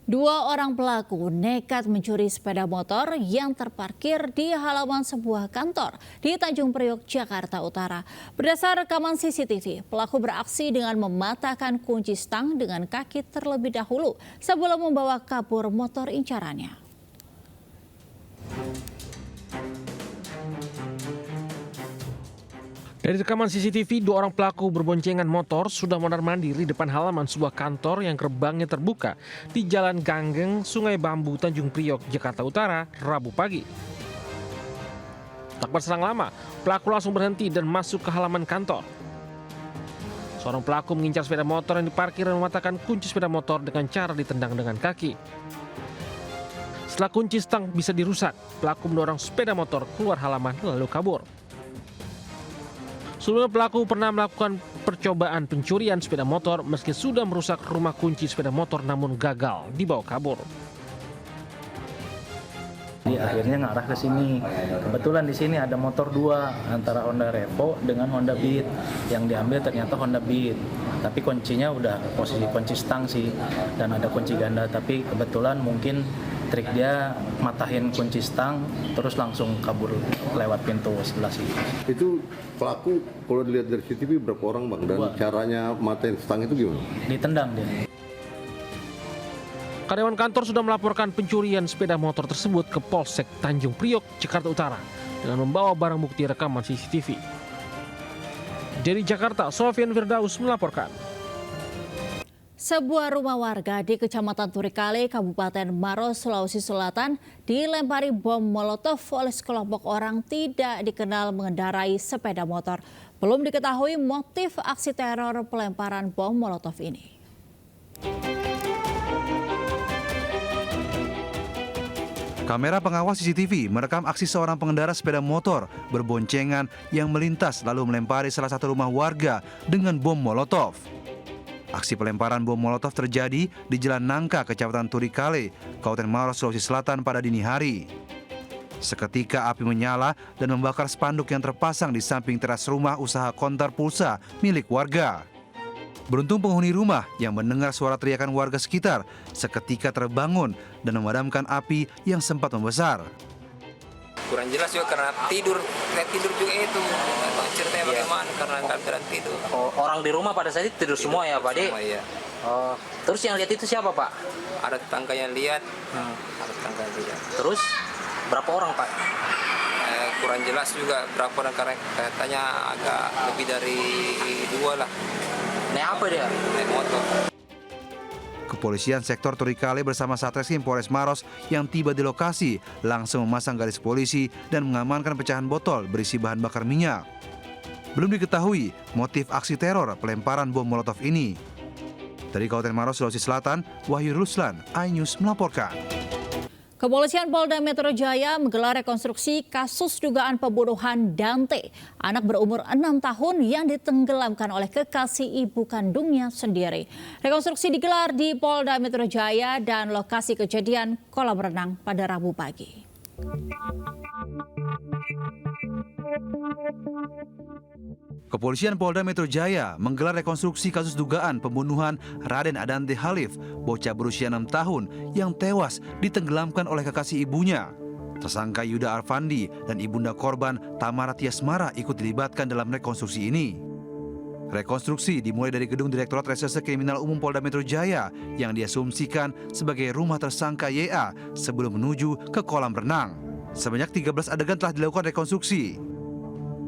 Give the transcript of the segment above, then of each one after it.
Dua orang pelaku nekat mencuri sepeda motor yang terparkir di halaman sebuah kantor di Tanjung Priok, Jakarta Utara. Berdasar rekaman CCTV, pelaku beraksi dengan mematahkan kunci stang dengan kaki terlebih dahulu sebelum membawa kabur motor incarannya. Dari rekaman CCTV, dua orang pelaku berboncengan motor sudah mondar-mandir di depan halaman sebuah kantor yang gerbangnya terbuka di Jalan Ganggeng, Sungai Bambu, Tanjung Priok, Jakarta Utara, Rabu pagi. Tak berselang lama, pelaku langsung berhenti dan masuk ke halaman kantor. Seorang pelaku mengincar sepeda motor yang diparkir dan mematahkan kunci sepeda motor dengan cara ditendang dengan kaki. Setelah kunci stang bisa dirusak, pelaku mendorong sepeda motor keluar halaman lalu kabur. Sebelumnya pelaku pernah melakukan percobaan pencurian sepeda motor meski sudah merusak rumah kunci sepeda motor namun gagal dibawa kabur. Akhirnya ngarah ke sini. Kebetulan di sini ada motor dua antara Honda Revo dengan Honda Beat. Yang diambil ternyata Honda Beat. Tapi kuncinya udah posisi kunci stang sih dan ada kunci ganda. Tapi kebetulan mungkin trik dia matahin kunci stang terus langsung kabur lewat pintu sebelah sini. Itu pelaku kalau dilihat dari CCTV berapa orang bang? Dan caranya matahin stang itu gimana? Ditendang dia. Karyawan kantor sudah melaporkan pencurian sepeda motor tersebut ke Polsek Tanjung Priok, Jakarta Utara dengan membawa barang bukti rekaman CCTV. Dari Jakarta, Sofian Firdaus melaporkan. Sebuah rumah warga di Kecamatan Turikale, Kabupaten Maros, Sulawesi Selatan dilempari bom molotov oleh sekelompok orang tidak dikenal mengendarai sepeda motor. Belum diketahui motif aksi teror pelemparan bom molotov ini. Kamera pengawas CCTV merekam aksi seorang pengendara sepeda motor berboncengan yang melintas lalu melempari salah satu rumah warga dengan bom molotov. Aksi pelemparan bom molotov terjadi di Jalan Nangka, Kecamatan Turikale, Kabupaten Maros, Sulawesi Selatan pada dini hari. Seketika api menyala dan membakar spanduk yang terpasang di samping teras rumah usaha konter pulsa milik warga. Beruntung penghuni rumah yang mendengar suara teriakan warga sekitar seketika terbangun dan memadamkan api yang sempat membesar. Kurang jelas juga karena tidur juga itu. Ceritanya bagaimana karena nggak bisa tidur. Oh, orang di rumah pada saat itu tidur semua ya Pak De? Semua, iya. Oh, terus yang lihat itu siapa Pak? Ada tetangga yang lihat. Ada tetangga yang lihat. Terus berapa orang Pak? Kurang jelas juga berapa orang karena katanya agak lebih dari 2 lah. Naik apa dia? Naik motor. Kepolisian sektor Turikale bersama Satreskrim Polres Maros yang tiba di lokasi langsung memasang garis polisi dan mengamankan pecahan botol berisi bahan bakar minyak. Belum diketahui motif aksi teror pelemparan bom molotov ini. Dari Kabupaten Maros, Sulawesi Selatan, Wahyu Ruslan, iNews melaporkan. Kepolisian Polda Metro Jaya menggelar rekonstruksi kasus dugaan pembunuhan Dante, anak berumur 6 tahun yang ditenggelamkan oleh kekasih ibu kandungnya sendiri. Rekonstruksi digelar di Polda Metro Jaya dan lokasi kejadian kolam renang pada Rabu pagi. Kepolisian Polda Metro Jaya menggelar rekonstruksi kasus dugaan pembunuhan Raden Adante Halif, bocah berusia 6 tahun yang tewas ditenggelamkan oleh kekasih ibunya. Tersangka Yuda Arfandi dan ibunda korban Tamara Tiasmara ikut dilibatkan dalam rekonstruksi ini. Rekonstruksi dimulai dari gedung Direktorat Reserse Kriminal Umum Polda Metro Jaya yang diasumsikan sebagai rumah tersangka YA sebelum menuju ke kolam renang. Sebanyak 13 adegan telah dilakukan rekonstruksi.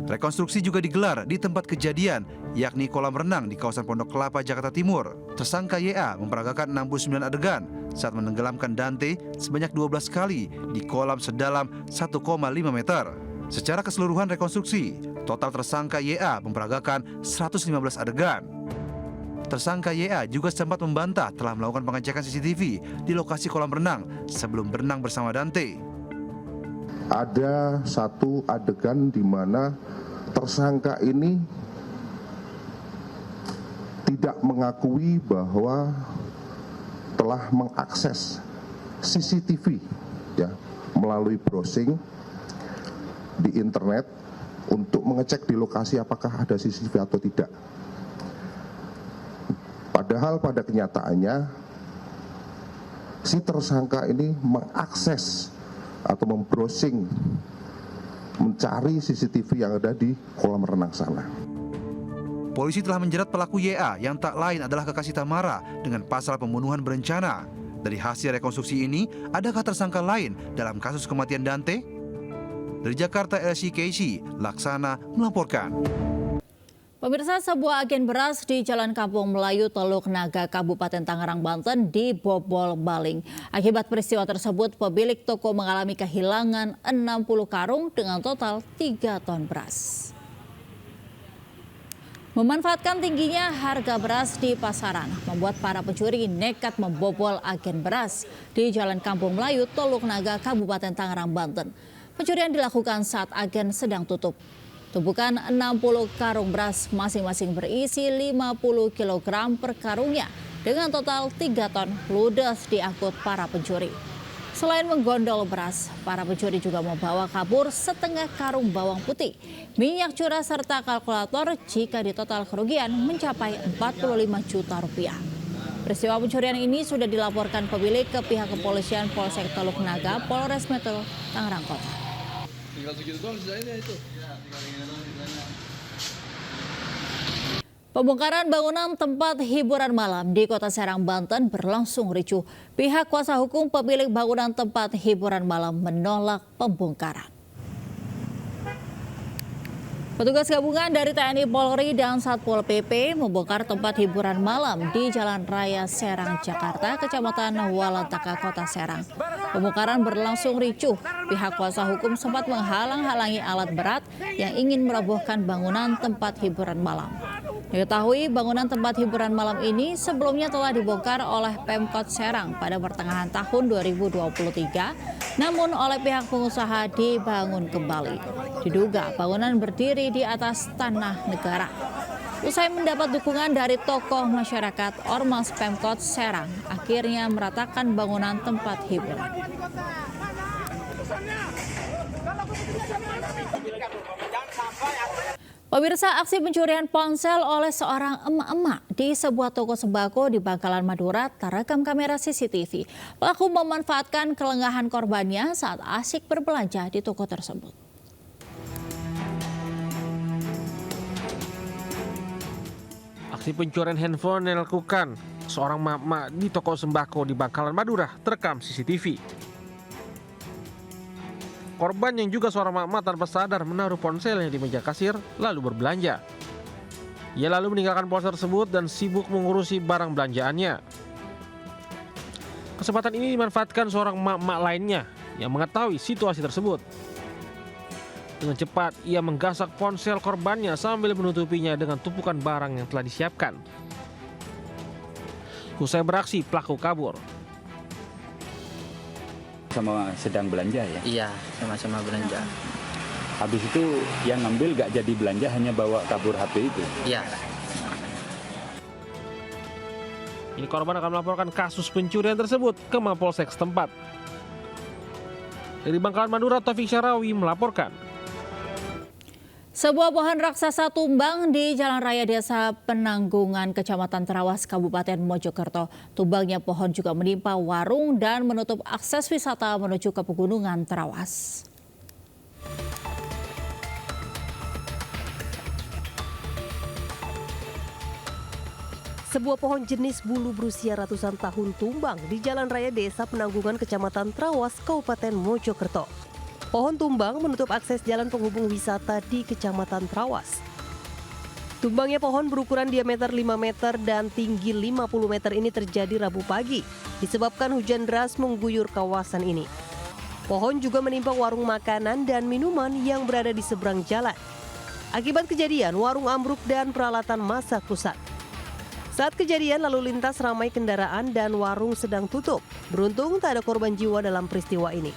Rekonstruksi juga digelar di tempat kejadian, yakni kolam renang di kawasan Pondok Kelapa, Jakarta Timur. Tersangka YA memperagakan 69 adegan saat menenggelamkan Dante sebanyak 12 kali di kolam sedalam 1,5 meter. Secara keseluruhan rekonstruksi, total tersangka YA memperagakan 115 adegan. Tersangka YA juga sempat membantah telah melakukan pengecekan CCTV di lokasi kolam renang sebelum berenang bersama Dante. Ada satu adegan di mana tersangka ini tidak mengakui bahwa telah mengakses CCTV ya melalui browsing di internet untuk mengecek di lokasi apakah ada CCTV atau tidak. Padahal pada kenyataannya si tersangka ini mengakses atau membrowsing, mencari CCTV yang ada di kolam renang sana. Polisi telah menjerat pelaku YA yang tak lain adalah kekasih Tamara dengan pasal pembunuhan berencana. Dari hasil rekonstruksi ini, adakah tersangka lain dalam kasus kematian Dante? Dari Jakarta, LC Casey, Laksana melaporkan. Pemirsa, sebuah agen beras di Jalan Kampung Melayu, Teluk Naga, Kabupaten Tangerang, Banten dibobol maling. Akibat peristiwa tersebut, pemilik toko mengalami kehilangan 60 karung dengan total 3 ton beras. Memanfaatkan tingginya harga beras di pasaran membuat para pencuri nekat membobol agen beras di Jalan Kampung Melayu, Teluk Naga, Kabupaten Tangerang, Banten. Pencurian dilakukan saat agen sedang tutup. Tumpukan 60 karung beras masing-masing berisi 50 kg per karungnya dengan total 3 ton ludes diangkut para pencuri. Selain menggondol beras, para pencuri juga membawa kabur setengah karung bawang putih, minyak curah serta kalkulator jika di total kerugian mencapai 45 juta rupiah. Peristiwa pencurian ini sudah dilaporkan pemilik ke pihak kepolisian Polsek Teluk Naga, Polres Metro Tangerang Kota. Pembongkaran bangunan tempat hiburan malam di Kota Serang, Banten berlangsung ricuh. Pihak kuasa hukum pemilik bangunan tempat hiburan malam menolak pembongkaran. Petugas gabungan dari TNI Polri dan Satpol PP membongkar tempat hiburan malam di Jalan Raya Serang, Jakarta, Kecamatan Walantaka, Kota Serang. Pembongkaran berlangsung ricuh. Pihak kuasa hukum sempat menghalang-halangi alat berat yang ingin merobohkan bangunan tempat hiburan malam. Diketahui bangunan tempat hiburan malam ini sebelumnya telah dibongkar oleh Pemkot Serang pada pertengahan tahun 2023, namun oleh pihak pengusaha dibangun kembali. Diduga bangunan berdiri di atas tanah negara. Usai mendapat dukungan dari tokoh masyarakat, Ormas Pemkot Serang akhirnya meratakan bangunan tempat hiburan. Pemirsa, aksi pencurian ponsel oleh seorang emak-emak di sebuah toko sembako di Bangkalan, Madura terekam kamera CCTV. Pelaku memanfaatkan kelengahan korbannya saat asyik berbelanja di toko tersebut. Aksi pencurian handphone yang dilakukan seorang emak-emak di toko sembako di Bangkalan, Madura terekam CCTV. Korban yang juga seorang emak-emak tanpa sadar menaruh ponselnya di meja kasir lalu berbelanja. Ia lalu meninggalkan ponsel tersebut dan sibuk mengurusi barang belanjaannya. Kesempatan ini dimanfaatkan seorang emak-emak lainnya yang mengetahui situasi tersebut. Dengan cepat ia menggasak ponsel korbannya sambil menutupinya dengan tumpukan barang yang telah disiapkan. Usai beraksi, pelaku kabur. Sama sedang belanja ya? Iya, sama-sama belanja. Habis itu yang ngambil gak jadi belanja, hanya bawa kabur HP itu? Iya. Ini korban akan melaporkan kasus pencurian tersebut ke Mapolsek setempat. Dari Bangkalan, Madura, Taufik Syarawi melaporkan. Sebuah pohon raksasa tumbang di Jalan Raya Desa Penanggungan, Kecamatan Trawas, Kabupaten Mojokerto. Tumbangnya pohon juga menimpa warung dan menutup akses wisata menuju ke Pegunungan Trawas. Sebuah pohon jenis bulu berusia ratusan tahun tumbang di Jalan Raya Desa Penanggungan, Kecamatan Trawas, Kabupaten Mojokerto. Pohon tumbang menutup akses jalan penghubung wisata di Kecamatan Trawas. Tumbangnya pohon berukuran diameter 5 meter dan tinggi 50 meter ini terjadi Rabu pagi, disebabkan hujan deras mengguyur kawasan ini. Pohon juga menimpa warung makanan dan minuman yang berada di seberang jalan. Akibat kejadian, warung ambruk dan peralatan masak rusak. Saat kejadian, lalu lintas ramai kendaraan dan warung sedang tutup. Beruntung tak ada korban jiwa dalam peristiwa ini.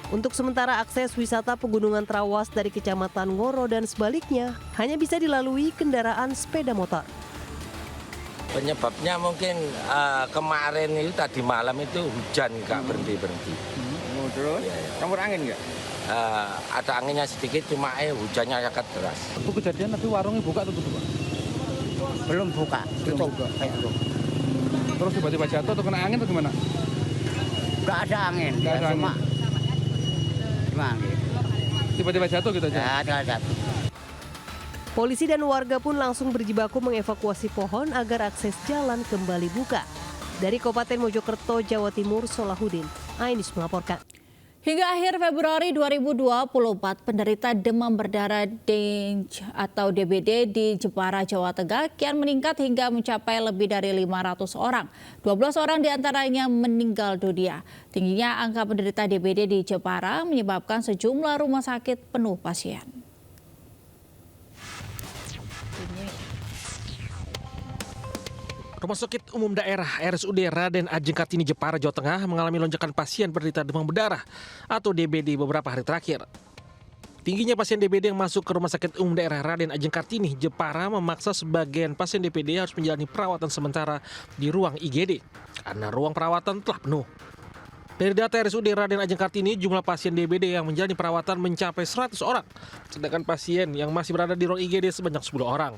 Untuk sementara akses wisata Pegunungan Trawas dari Kecamatan Ngoro dan sebaliknya hanya bisa dilalui kendaraan sepeda motor. Penyebabnya mungkin kemarin itu tadi malam itu hujan nggak berhenti-berhenti. Terus campur angin nggak? Ada anginnya sedikit, cuma hujannya agak deras. Itu kejadian tapi warungnya buka tutup Pak? Belum buka, tutup. Terus tiba-tiba jatuh atau kena angin atau gimana? Nggak ada angin. Nggak ada angin. Cuma gitu. Tiba-tiba jatuh gitu aja? Ya, jatuh. Polisi dan warga pun langsung berjibaku mengevakuasi pohon agar akses jalan kembali buka. Dari Kabupaten Mojokerto, Jawa Timur, Solahuddin Ainus melaporkan. Hingga akhir Februari 2024, penderita demam berdarah atau DBD di Jepara, Jawa Tengah kian meningkat hingga mencapai lebih dari 500 orang. 12 orang diantaranya meninggal dunia. Tingginya angka penderita DBD di Jepara menyebabkan sejumlah rumah sakit penuh pasien. Rumah Sakit Umum Daerah RSUD Raden Ajeng Kartini Jepara, Jawa Tengah mengalami lonjakan pasien penderita demam berdarah atau DBD beberapa hari terakhir. Tingginya pasien DBD yang masuk ke Rumah Sakit Umum Daerah Raden Ajeng Kartini Jepara memaksa sebagian pasien DBD harus menjalani perawatan sementara di ruang IGD karena ruang perawatan telah penuh. Dari data RSUD Raden Ajeng Kartini, jumlah pasien DBD yang menjalani perawatan mencapai 100 orang, sedangkan pasien yang masih berada di ruang IGD sebanyak 10 orang.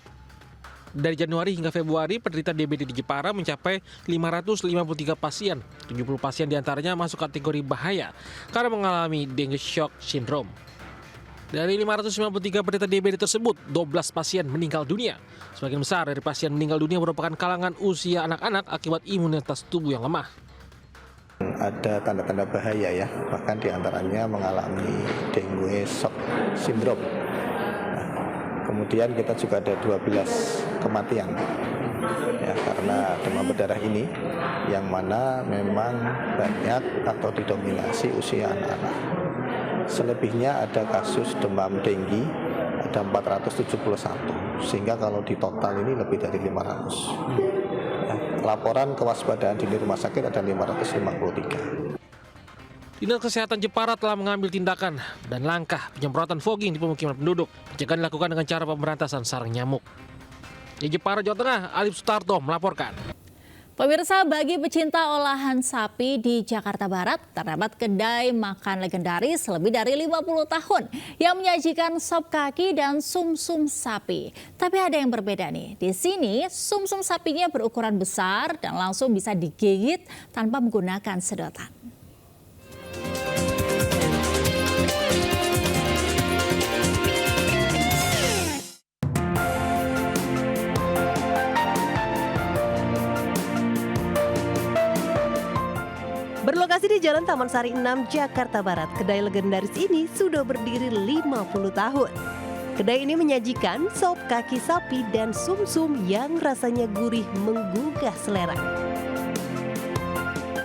Dari Januari hingga Februari, penderita DBD di Jepara mencapai 553 pasien. 70 pasien diantaranya masuk kategori bahaya karena mengalami dengue shock syndrome. Dari 553 penderita DBD tersebut, 12 pasien meninggal dunia. Sebagian besar dari pasien meninggal dunia merupakan kalangan usia anak-anak akibat imunitas tubuh yang lemah. Ada tanda-tanda bahaya ya, bahkan diantaranya mengalami dengue shock syndrome. Kemudian kita juga ada 12 kematian ya, karena demam berdarah ini yang mana memang banyak atau didominasi usia anak-anak. Selebihnya ada kasus demam denggi, ada 471, sehingga kalau di total ini lebih dari 500. Ya, laporan kewaspadaan di rumah sakit ada 553. Dinas Kesehatan Jepara telah mengambil tindakan dan langkah penyemprotan fogging di pemukiman penduduk. Pencegahan dilakukan dengan cara pemberantasan sarang nyamuk. Di Jepara, Jawa Tengah, Alif Sutarto melaporkan. Pemirsa, bagi pecinta olahan sapi di Jakarta Barat, terdapat kedai makan legendaris lebih dari 50 tahun yang menyajikan sop kaki dan sumsum sapi. Tapi ada yang berbeda nih. Di sini, sumsum sapinya berukuran besar dan langsung bisa digigit tanpa menggunakan sedotan. Berlokasi di Jalan Taman Sari 6, Jakarta Barat, kedai legendaris ini sudah berdiri 50 tahun. Kedai ini menyajikan sop kaki sapi dan sumsum yang rasanya gurih menggugah selera.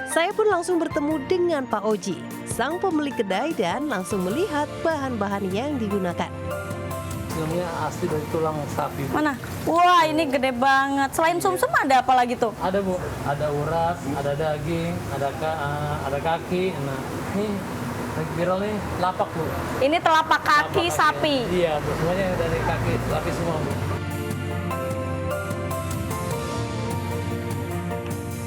Saya pun langsung bertemu dengan Pak Oji, sang pemilik kedai, dan langsung melihat bahan-bahan yang digunakan. Ini asli dari tulang sapi. Mana? Wah, ini gede banget. Selain sumsum ada apa lagi tuh? Ada Bu, ada urat, ada daging, ada kaki. Nah, ini viral nih telapak Bu. Ini telapak kaki sapi. Iya Bu, semuanya dari kaki sapi semua Bu.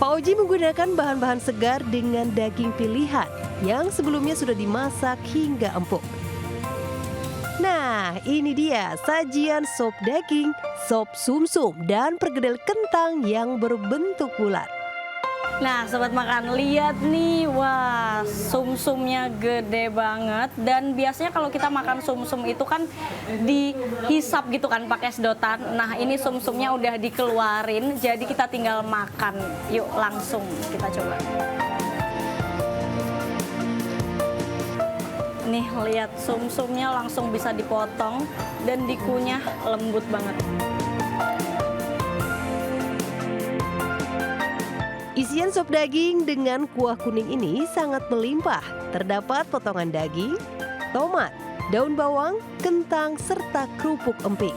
Pak Oji menggunakan bahan-bahan segar dengan daging pilihan yang sebelumnya sudah dimasak hingga empuk. Nah, ini dia sajian sop daging, sop sumsum, dan perkedel kentang yang berbentuk bulat. Nah, sobat makan, lihat nih, wah, sumsumnya gede banget. Dan biasanya kalau kita makan sumsum itu kan dihisap gitu kan pakai sedotan. Nah, ini sumsumnya udah dikeluarin, jadi kita tinggal makan. Yuk, langsung kita coba. Nih, lihat sumsumnya langsung bisa dipotong dan dikunyah lembut banget. Isian sop daging dengan kuah kuning ini sangat melimpah. Terdapat potongan daging, tomat, daun bawang, kentang, serta kerupuk emping.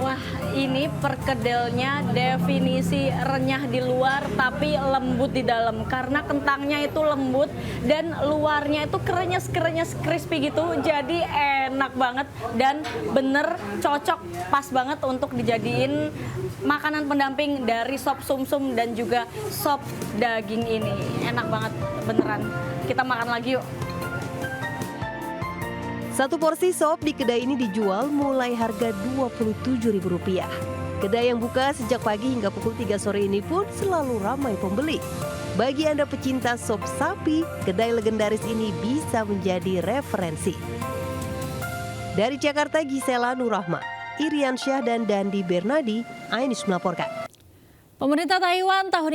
Wah, ini perkedelnya definisi renyah di luar tapi lembut di dalam. Karena kentangnya itu lembut dan luarnya itu krenyes crispy gitu. Jadi enak banget dan bener cocok, pas banget untuk dijadiin makanan pendamping dari sop sumsum dan juga sop daging ini. Enak banget, beneran. Kita makan lagi yuk. Satu porsi sop di kedai ini dijual mulai harga Rp27.000. Kedai yang buka sejak pagi hingga pukul 3 sore ini pun selalu ramai pembeli. Bagi Anda pecinta sop sapi, kedai legendaris ini bisa menjadi referensi. Dari Jakarta, Gisela Nurrahma, Irian Syah dan Dandi Bernadi, Ainus melaporkan. Pemerintah Taiwan tahun